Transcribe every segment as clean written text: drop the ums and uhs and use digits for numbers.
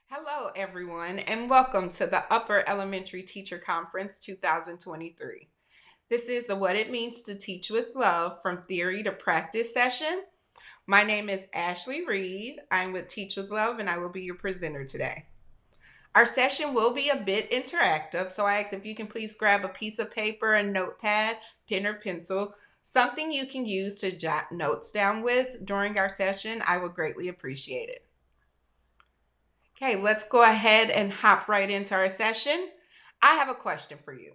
Hello, everyone, and welcome to the Upper Elementary Teacher Conference 2023. This is the What It Means to Teach with Love from Theory to Practice session. My name is Ashley Reed. I'm with Teach with Love, and I will be your presenter today. Our session will be a bit interactive, so I ask if you can please grab a piece of paper, a notepad, pen, or pencil, something you can use to jot notes down with during our session. I would greatly appreciate it. Okay, let's go ahead and hop right into our session. I have a question for you.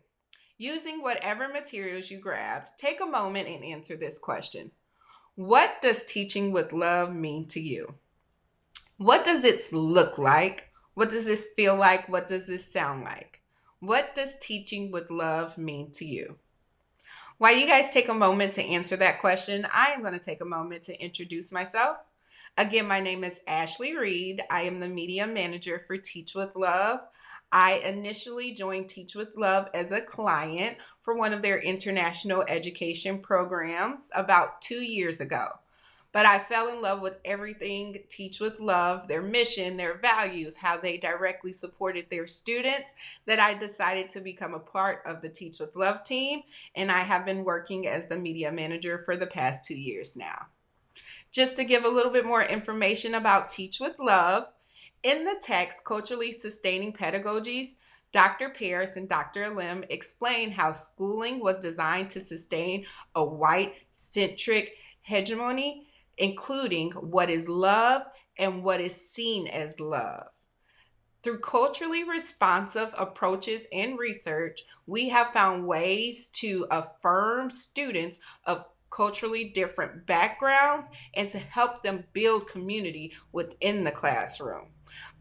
Using whatever materials you grabbed, take a moment and answer this question. What does teaching with love mean to you? What does it look like? What does this feel like? What does this sound like? What does teaching with love mean to you? While you guys take a moment to answer that question, I am going to take a moment to introduce myself. Again, my name is Ashley Reed. I am the media manager for Teach with Love. I initially joined Teach with Love as a client for one of their international education programs about 2 years ago. But I fell in love with everything Teach with Love, their mission, their values, how they directly supported their students, that I decided to become a part of the Teach with Love team. And I have been working as the media manager for the past 2 years now. Just to give a little bit more information about Teach with Love, in the text, Culturally Sustaining Pedagogies, Dr. Paris and Dr. Lim explain how schooling was designed to sustain a white centric hegemony, including what is love and what is seen as love. Through culturally responsive approaches and research, we have found ways to affirm students of culturally different backgrounds and to help them build community within the classroom.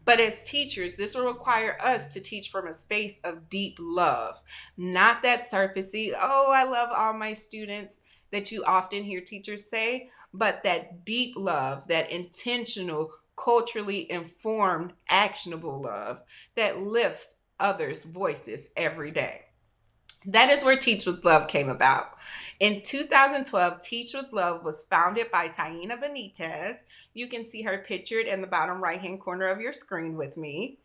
But as teachers, this will require us to teach from a space of deep love, not that surfacey, oh, I love all my students that you often hear teachers say, but that deep love, that intentional, culturally informed, actionable love that lifts others' voices every day. That is where Teach with Love came about. In 2012, Teach with Love was founded by Taina Benitez. You can see her pictured in the bottom right hand corner of your screen with me.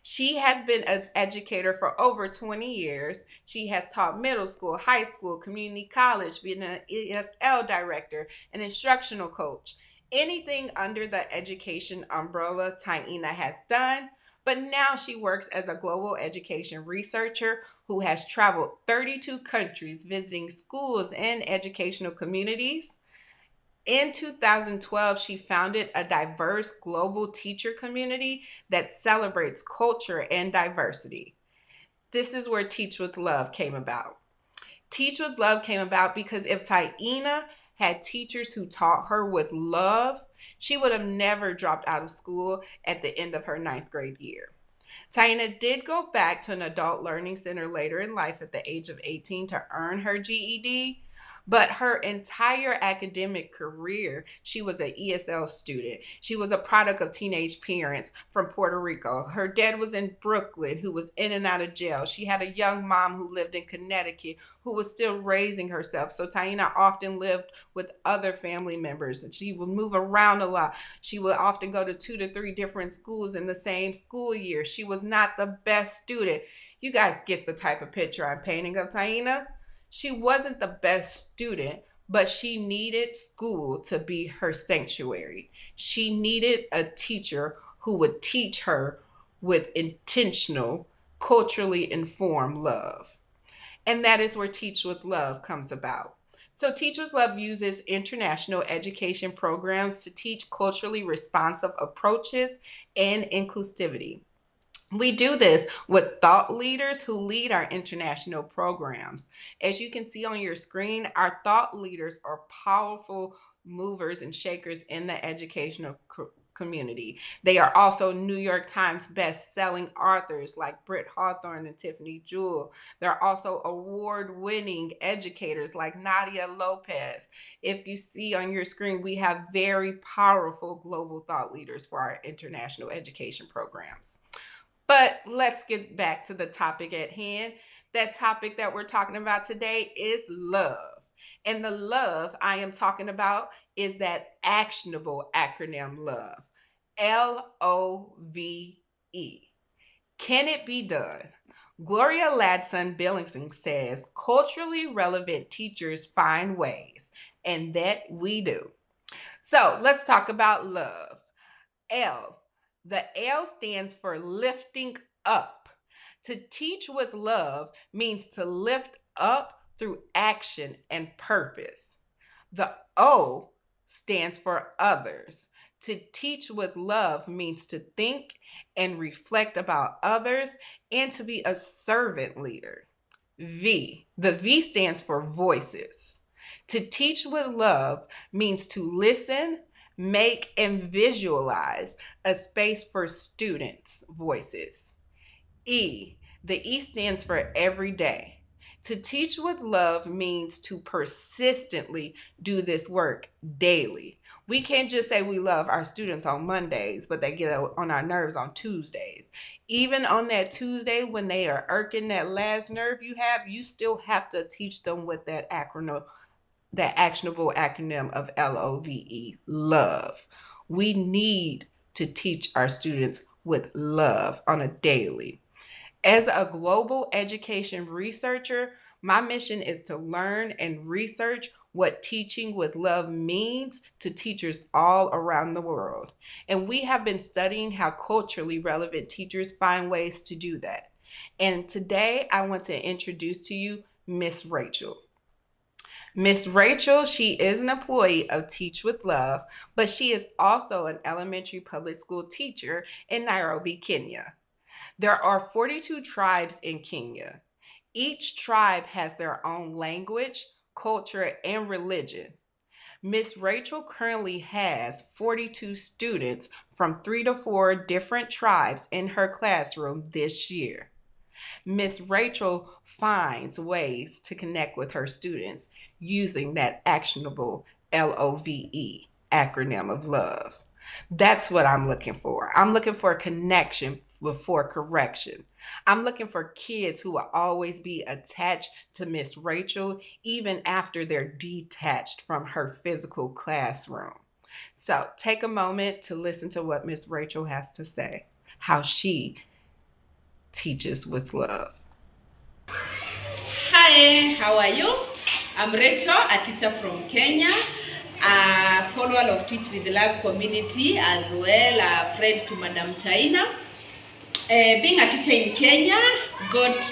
She has been an educator for over 20 years. She has taught middle school, high school, community college, been an ESL director, an instructional coach. Anything under the education umbrella, Taina has done. But now she works as a global education researcher who has traveled 32 countries visiting schools and educational communities. In 2012, she founded a diverse global teacher community that celebrates culture and diversity. This is where Teach with Love came about. Teach with Love came about because if Taina had teachers who taught her with love, she would have never dropped out of school at the end of her ninth grade year. Taina did go back to an adult learning center later in life at the age of 18 to earn her GED, but her entire academic career, she was an ESL student. She was a product of teenage parents from Puerto Rico. Her dad was in Brooklyn, who was in and out of jail. She had a young mom who lived in Connecticut, who was still raising herself. So Taina often lived with other family members, and she would move around a lot. She would often go to 2 to 3 different schools in the same school year. She was not the best student. You guys get the type of picture I'm painting of Taina. She wasn't the best student, but she needed school to be her sanctuary. She needed a teacher who would teach her with intentional, culturally informed love. And that is where Teach with Love comes about. So, Teach with Love uses international education programs to teach culturally responsive approaches and inclusivity. We do this with thought leaders who lead our international programs. As you can see on your screen, our thought leaders are powerful movers and shakers in the educational community. They are also New York Times best-selling authors like Britt Hawthorne and Tiffany Jewell. They're also award-winning educators like Nadia Lopez. If you see on your screen, we have very powerful global thought leaders for our international education programs. But let's get back to the topic at hand. That topic that we're talking about today is love. And the love I am talking about is that actionable acronym love. LOVE. E. Can it be done? Gloria Ladson Billingson says culturally relevant teachers find ways, and that we do. So let's talk about love. L. The L stands for lifting up. To teach with love means to lift up through action and purpose. The O stands for others. To teach with love means to think and reflect about others and to be a servant leader. V. The V stands for voices. To teach with love means to listen, make, and visualize a space for students' voices. E. The E stands for every day. To teach with love means to persistently do this work daily. We can't just say we love our students on Mondays, but they get on our nerves on Tuesdays. Even on that Tuesday when they are irking that last nerve you have, you still have to teach them with that acronym, that actionable acronym of LOVE, love. We need to teach our students with love on a daily. As a global education researcher, my mission is to learn and research what teaching with love means to teachers all around the world. And we have been studying how culturally relevant teachers find ways to do that. And today I want to introduce to you Miss Rachel. Miss Rachel, she is an employee of Teach with Love, but she is also an elementary public school teacher in Nairobi, Kenya. There are 42 tribes in Kenya. Each tribe has their own language, culture, and religion. Miss Rachel currently has 42 students from 3 to 4 different tribes in her classroom this year. Miss Rachel finds ways to connect with her students using that actionable LOVE acronym of love. That's what I'm looking for. I'm looking for a connection before correction. I'm looking for kids who will always be attached to Miss Rachel even after they're detached from her physical classroom. So take a moment to listen to what Miss Rachel has to say, how she teaches with love. Hi, how are you? I'm Rachel, a teacher from Kenya, a follower of Teach with Love community, as well a friend to Madam China. Being a teacher in Kenya got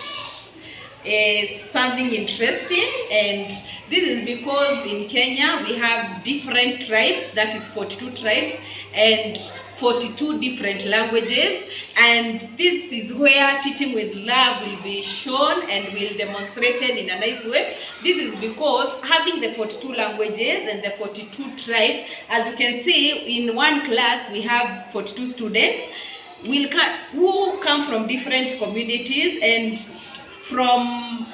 something interesting, and this is because in Kenya we have different tribes, that is 42 tribes, and 42 different languages, and this is where teaching with love will be shown and will demonstrated in a nice way. This is because having the 42 languages and the 42 tribes, as you can see in one class we have 42 students who come from different communities and from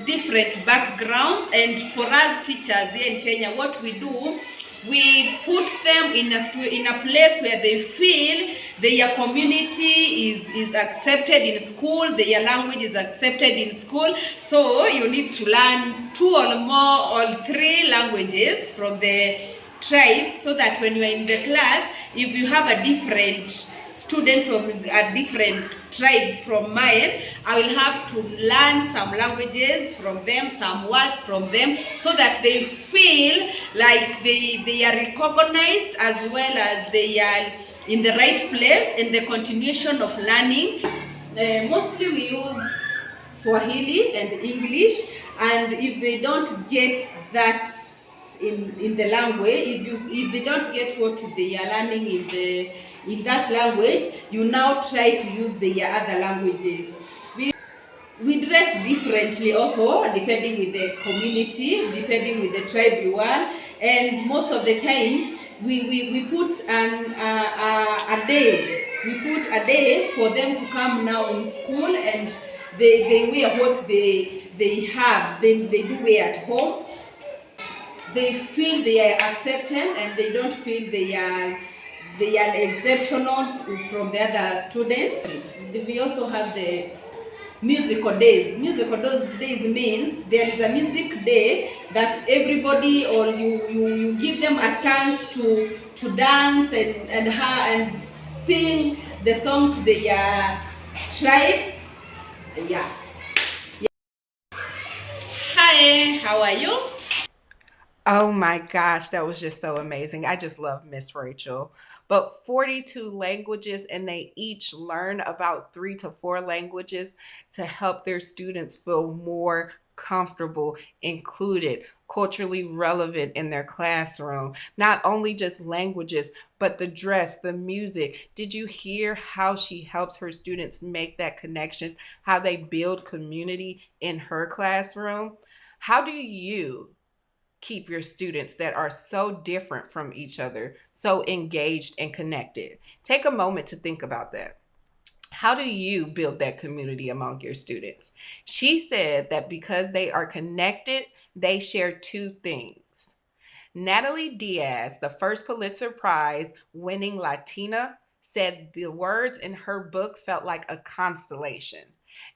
different backgrounds. And for us teachers here in Kenya, what we do, we put them in a place where they feel their community is accepted in school, their language is accepted in school. So you need to learn 2 or more or 3 languages from the tribes, so that when you are in the class, if you have a different student from a different tribe from mine, I will have to learn some languages from them, some words from them, so that they feel like they are recognized, as well as they are in the right place in the continuation of learning. Mostly we use Swahili and English, and if they don't get that in the language, if they don't get what they are learning in that language, you now try to use the other languages. We dress differently also, depending with the community, depending with the tribe you are, and most of the time we put a day. We put a day for them to come now in school, and they wear what they have. They do wear at home. They feel they are accepted, and they don't feel they are exceptional from the other students. We also have the musical days. Musical days means there is a music day that everybody, or you give them a chance to dance and sing the song to their tribe. Yeah. Hi, how are you? Oh my gosh, that was just so amazing. I just love Miss Rachel. But 42 languages, and they each learn about 3 to 4 languages to help their students feel more comfortable, included, culturally relevant in their classroom. Not only just languages, but the dress, the music. Did you hear how she helps her students make that connection, how they build community in her classroom? How do you keep your students that are so different from each other so engaged and connected? Take a moment to think about that. How do you build that community among your students? She said that because they are connected, they share 2 things. Natalie Diaz, the first Pulitzer Prize winning Latina, said the words in her book felt like a constellation.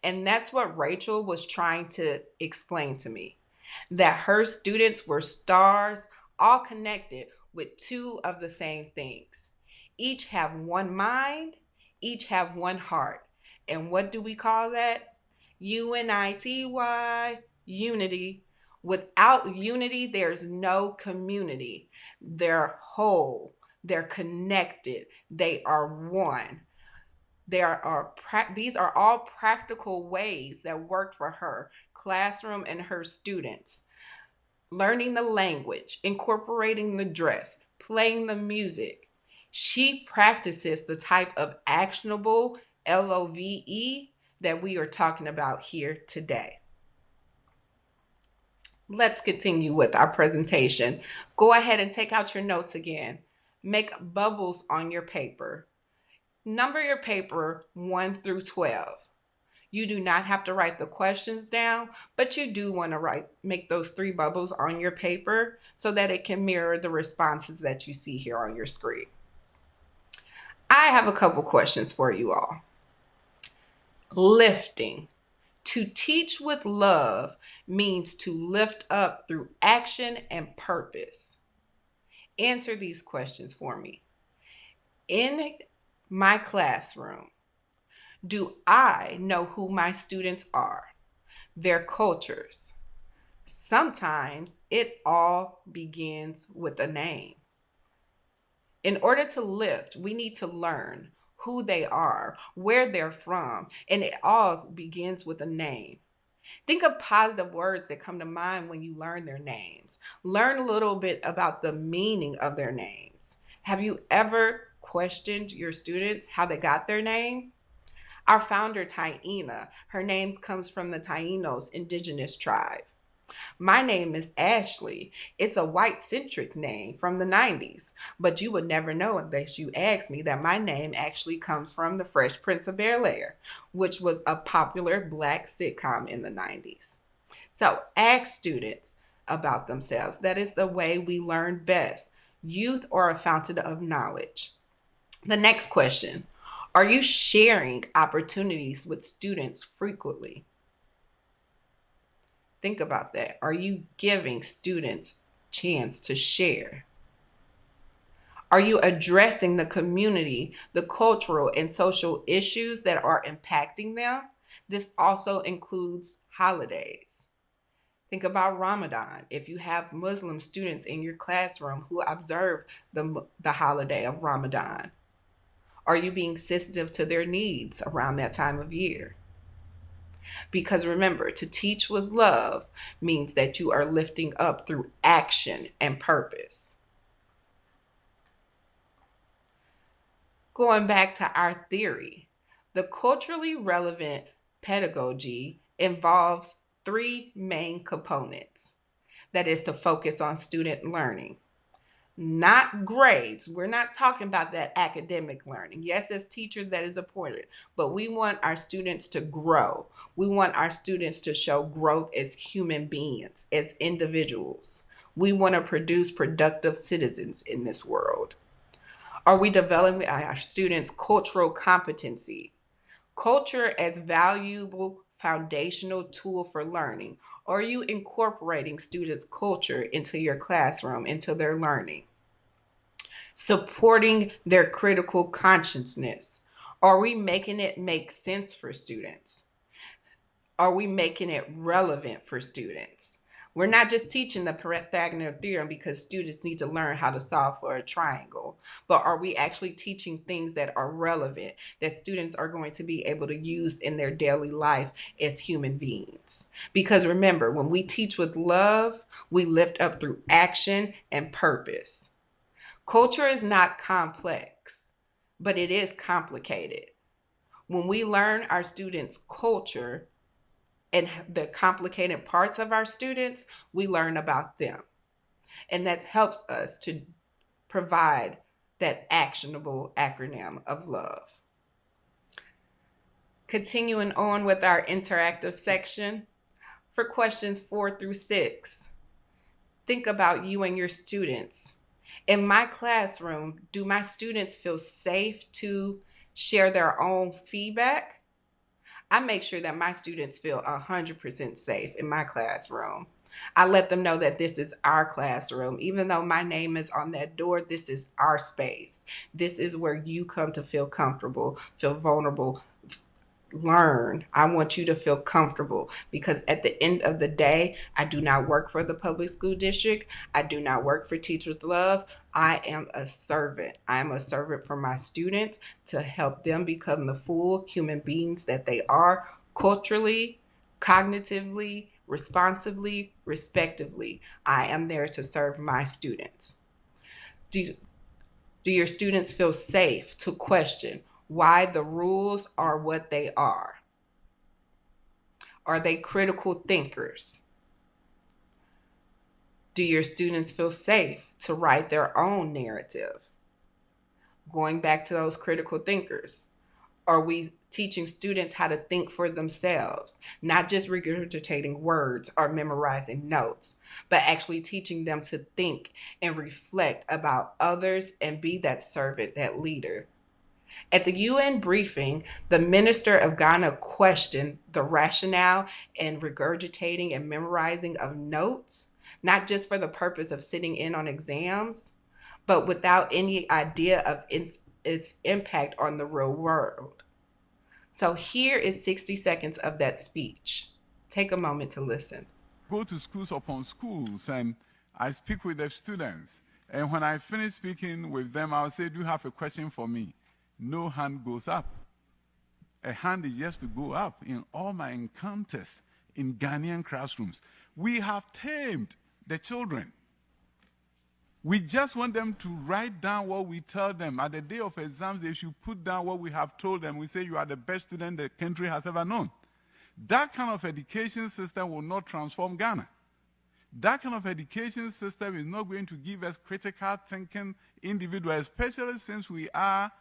And that's what Rachel was trying to explain to me, that her students were stars, all connected with 2 of the same things. Each have one mind, each have one heart. And what do we call that? UNITY, unity. Without unity, there's no community. They're whole, they're connected, they are one. These are all practical ways that worked for her classroom and her students. Learning the language, incorporating the dress, playing the music. She practices the type of actionable LOVE that we are talking about here today. Let's continue with our presentation. Go ahead and take out your notes again. Make bubbles on your paper. Number your paper 1 through 12. You do not have to write the questions down, but you do want to make those 3 bubbles on your paper so that it can mirror the responses that you see here on your screen. I have a couple questions for you all. Lifting. To teach with love means to lift up through action and purpose. Answer these questions for me. In my classroom, do I know who my students are, their cultures? Sometimes it all begins with a name. In order to lift, we need to learn who they are, where they're from, and it all begins with a name. Think of positive words that come to mind when you learn their names. Learn a little bit about the meaning of their names. Have you ever questioned your students how they got their name? Our founder, Taina, her name comes from the Tainos indigenous tribe. My name is Ashley. It's a white centric name from the 90s, but you would never know unless you asked me that my name actually comes from The Fresh Prince of Bel-Air, which was a popular black sitcom in the 90s. So ask students about themselves. That is the way we learn best. Youth are a fountain of knowledge. The next question: are you sharing opportunities with students frequently? Think about that. Are you giving students chance to share? Are you addressing the community, the cultural and social issues that are impacting them? This also includes holidays. Think about Ramadan. If you have Muslim students in your classroom who observe the holiday of Ramadan, are you being sensitive to their needs around that time of year? Because remember, to teach with love means that you are lifting up through action and purpose. Going back to our theory, the culturally relevant pedagogy involves 3 main components. That is to focus on student learning, not grades. We're not talking about that academic learning. Yes, as teachers, that is important, but we want our students to grow. We want our students to show growth as human beings, as individuals. We want to produce productive citizens in this world. Are we developing our students' cultural competency? Culture as valuable foundational tool for learning. Are you incorporating students' culture into your classroom, into their learning? Supporting their critical consciousness. Are we making it make sense for students? Are we making it relevant for students? We're not just teaching the Pythagorean theorem because students need to learn how to solve for a triangle, but are we actually teaching things that are relevant, that students are going to be able to use in their daily life as human beings? Because remember, when we teach with love, we lift up through action and purpose. Culture is not complex, but it is complicated. When we learn our students' culture, and the complicated parts of our students, we learn about them. And that helps us to provide that actionable acronym of love. Continuing on with our interactive section, for questions 4 through 6, think about you and your students. In my classroom, do my students feel safe to share their own feedback? I make sure that my students feel 100% safe in my classroom. I let them know that this is our classroom. Even though my name is on that door, this is our space. This is where you come to feel comfortable, feel vulnerable, learn. I want you to feel comfortable because at the end of the day, I do not work for the public school district. I do not work for Teach with Love. I am a servant. I am a servant for my students to help them become the full human beings that they are culturally, cognitively, responsively, respectively. I am there to serve my students. Do, do your students feel safe to question why the rules are what they are? Are they critical thinkers? Do your students feel safe to write their own narrative? Going back to those critical thinkers, are we teaching students how to think for themselves, not just regurgitating words or memorizing notes, but actually teaching them to think and reflect about others and be that servant, that leader? At the UN briefing, the minister of Ghana questioned the rationale in regurgitating and memorizing of notes, not just for the purpose of sitting in on exams, but without any idea of its impact on the real world. So here is 60 seconds of that speech. Take a moment to listen. Go to schools upon schools and I speak with the students. And when I finish speaking with them, I'll say, do you have a question for me? No hand goes up. A hand is just to go up in all my encounters in Ghanaian classrooms. We have tamed the children. We just want them to write down what we tell them. At the day of exams, they should put down what we have told them. We say, you are the best student the country has ever known. That kind of education system will not transform Ghana. That kind of education system is not going to give us critical thinking individuals, especially since we are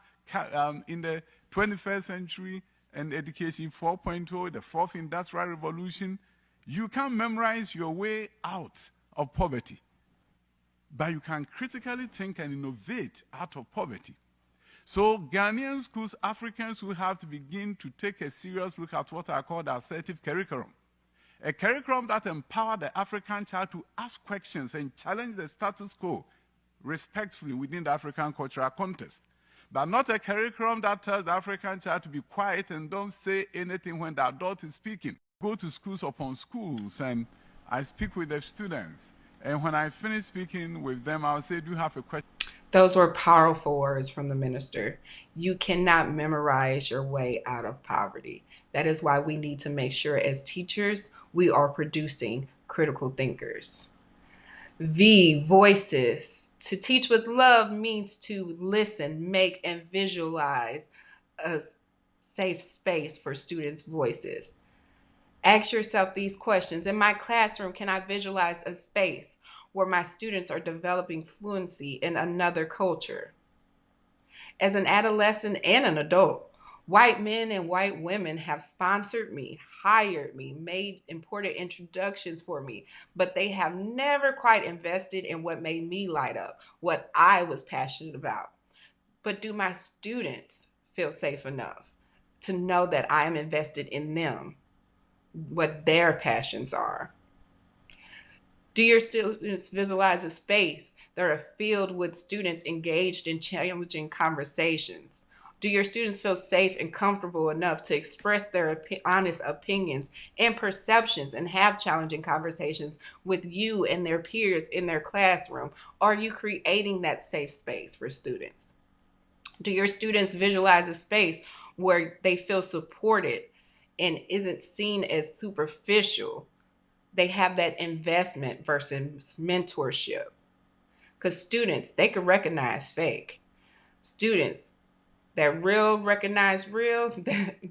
in the 21st century and education 4.0, the fourth industrial revolution. You can't memorize your way out of poverty, but you can critically think and innovate out of poverty. So Ghanaian schools, Africans will have to begin to take a serious look at what I call the assertive curriculum. A curriculum that empowers the African child to ask questions and challenge the status quo respectfully within the African cultural context. But not a curriculum that tells the African child to be quiet and don't say anything when the adult is speaking. Go to schools upon schools and I speak with the students. And when I finish speaking with them, I'll say, do you have a question? Those were powerful words from the minister. You cannot memorize your way out of poverty. That is why we need to make sure as teachers we are producing critical thinkers. V, voices. To teach with love means to listen, make, and visualize a safe space for students' voices. Ask yourself these questions. In my classroom, can I visualize a space where my students are developing fluency in another culture? As an adolescent and an adult, white men and white women have sponsored me, hired me, made important introductions for me, but they have never quite invested in what made me light up, what I was passionate about. But do my students feel safe enough to know that I am invested in them, what their passions are? Do your students visualize a space that are filled with students engaged in challenging conversations? Do your students feel safe and comfortable enough to express their honest opinions and perceptions and have challenging conversations with you and their peers in their classroom? Are you creating that safe space for students? Do your students visualize a space where they feel supported and isn't seen as superficial? They have that investment versus mentorship. Because students, they can recognize fake. Students, that real recognize real,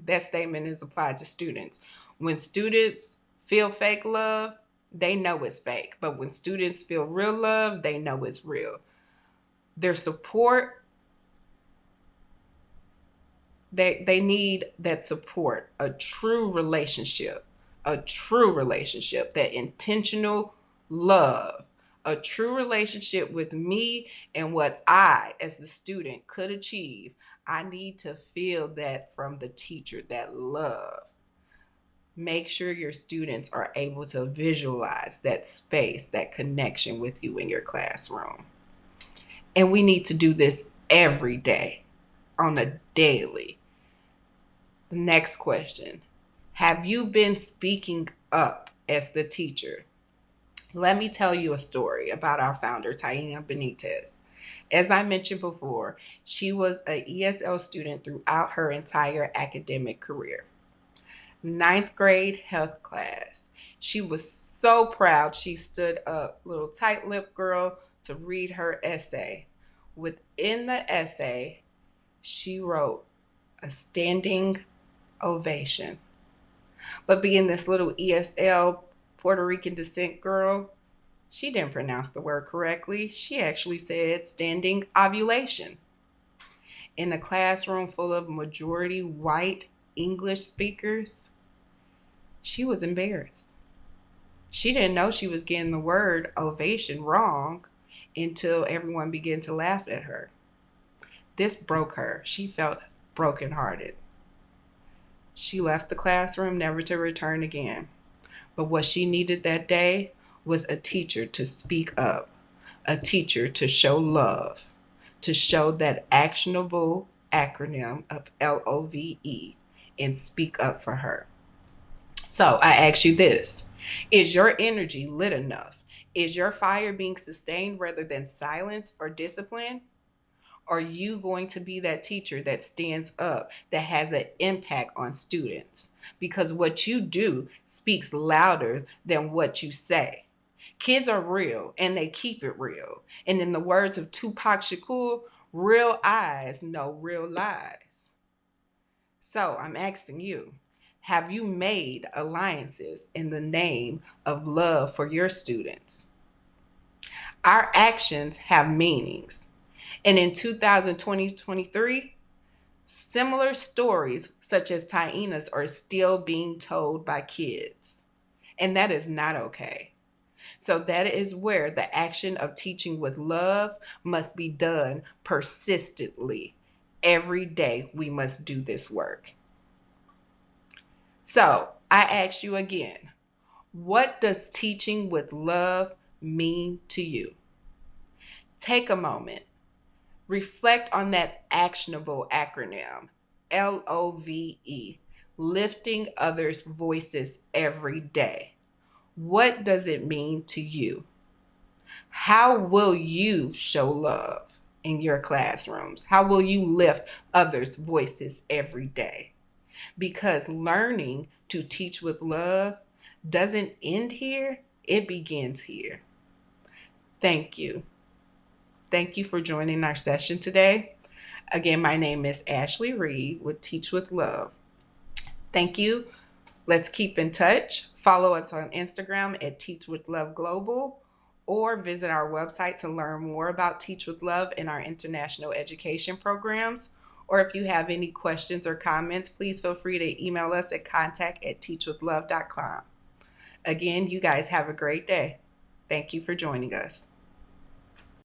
that statement is applied to students. When students feel fake love, they know it's fake. But when students feel real love, they know it's real. Their support, they need that support, a true relationship, that intentional love, a true relationship with me and what I, as the student, could achieve. I need to feel that from the teacher, that love. Make sure your students are able to visualize that space, that connection with you in your classroom. And we need to do this every day, on a daily. The next question: have you been speaking up as the teacher? Let me tell you a story about our founder, Taina Benitez. As I mentioned before, she was an ESL student throughout her entire academic career. Ninth grade health class. She was so proud she stood up, little tight lipped girl, to read her essay. Within the essay, she wrote a standing ovation. But being this little ESL Puerto Rican descent girl, she didn't pronounce the word correctly. She actually said standing ovulation. In a classroom full of majority white English speakers, she was embarrassed. She didn't know she was getting the word ovation wrong until everyone began to laugh at her. This broke her. She felt brokenhearted. She left the classroom never to return again. But what she needed that day was a teacher to speak up, a teacher to show love, to show that actionable acronym of LOVE and speak up for her. So I ask you this: is your energy lit enough? Is your fire being sustained rather than silenced or disciplined? Are you going to be that teacher that stands up, that has an impact on students? Because what you do speaks louder than what you say. Kids are real and they keep it real. And in the words of Tupac Shakur, real eyes know real lies. So I'm asking you, have you made alliances in the name of love for your students? Our actions have meanings. And in 2023, similar stories such as Taina's are still being told by kids. And that is not okay. So that is where the action of teaching with love must be done persistently. Every day we must do this work. So I ask you again, what does teaching with love mean to you? Take a moment. Reflect on that actionable acronym, LOVE, lifting others' voices every day. What does it mean to you? How will you show love in your classrooms? How will you lift others' voices every day? Because learning to teach with love doesn't end here, it begins here. Thank you. Thank you for joining our session today. Again, my name is Ashley Reed with Teach with Love. Thank you. Let's keep in touch. Follow us on Instagram at Teach with Love Global, or visit our website to learn more about Teach with Love and our international education programs. Or if you have any questions or comments, please feel free to email us at contact@teachwithlove.com. Again, you guys have a great day. Thank you for joining us.